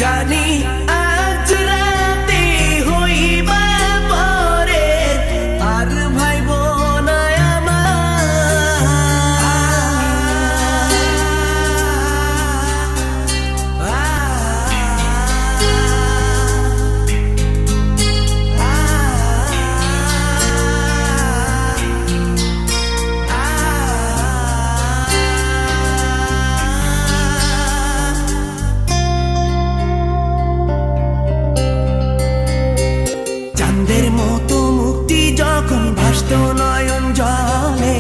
জানি আজ রাতে হইবা পরে আর ভাইব না মতো মুক্তি যখন ভাসত নয়ন জলে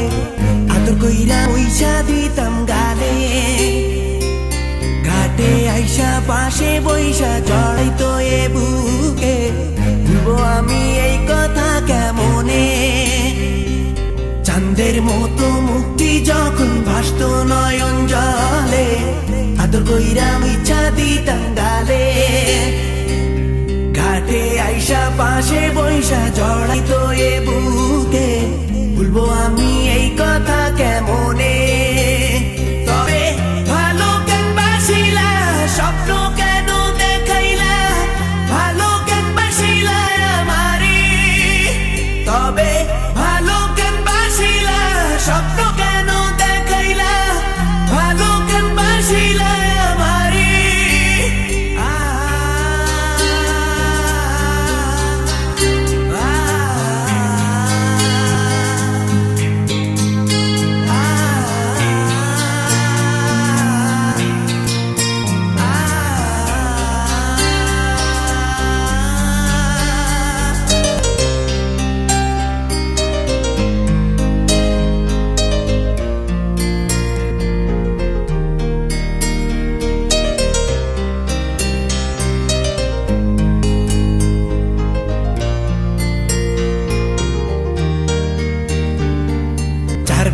আদর কইরা পয়সা দিতাম গালে ঘাটে আইসা পাশে বইসা জড়াইতো এ বুকে ভুলবো আমি এই কথা কেমনে চাঁদের মতো মুক্তি যখন ভাসত নয়ন জলে আদর কইরা পয়সা দিতাম গালে ঘাটে আইসা পাশে বইসা জড়াইতো এ বুকে ভুলবো আমি এই কথা কেমনে তবে ভালো কেন বাসিলা স্বপ্ন কেন দেখাইলা ভালো কেন বাসিলা আমারে তবে ভালো কেন বাসিলা স্বপ্ন কেন দেখাইলা ভালো কেন বাসিলা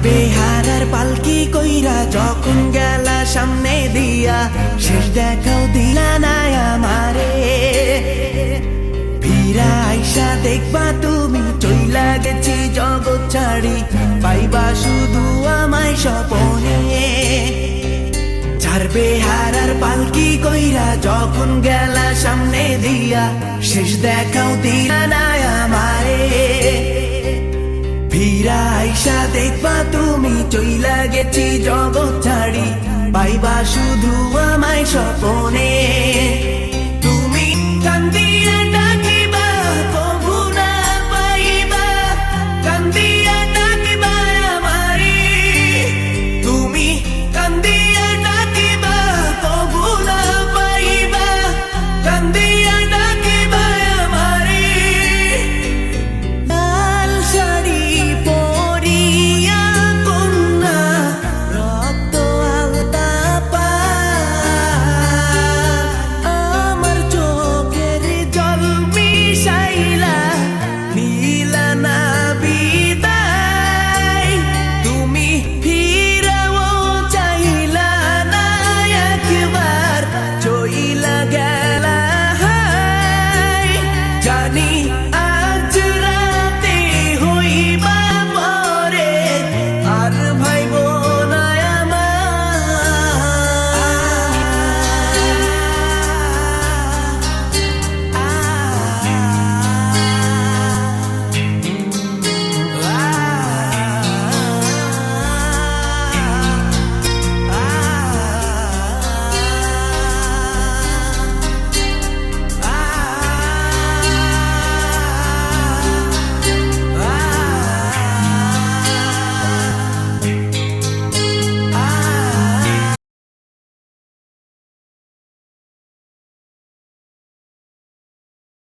বেহারার পালকি কইরা যখন গেলা সামনে দিয়া শেষ দেখাও দিলা না আমারে ফিরা আইসা দেখবা তুমি চইলা গেছি জগৎ ছাড়ি পাইবা শুধু আমায় স্বপনে ছাড়বে হারার পালকি কইরা যখন গেলা সামনে দিয়া শেষ দেখাও দিলা না আমারে ফিরা আইসা দেখবা তুমি চইলা গেছি জগৎ ছাড়ি পাইবা শুধু আমায় স্বপনে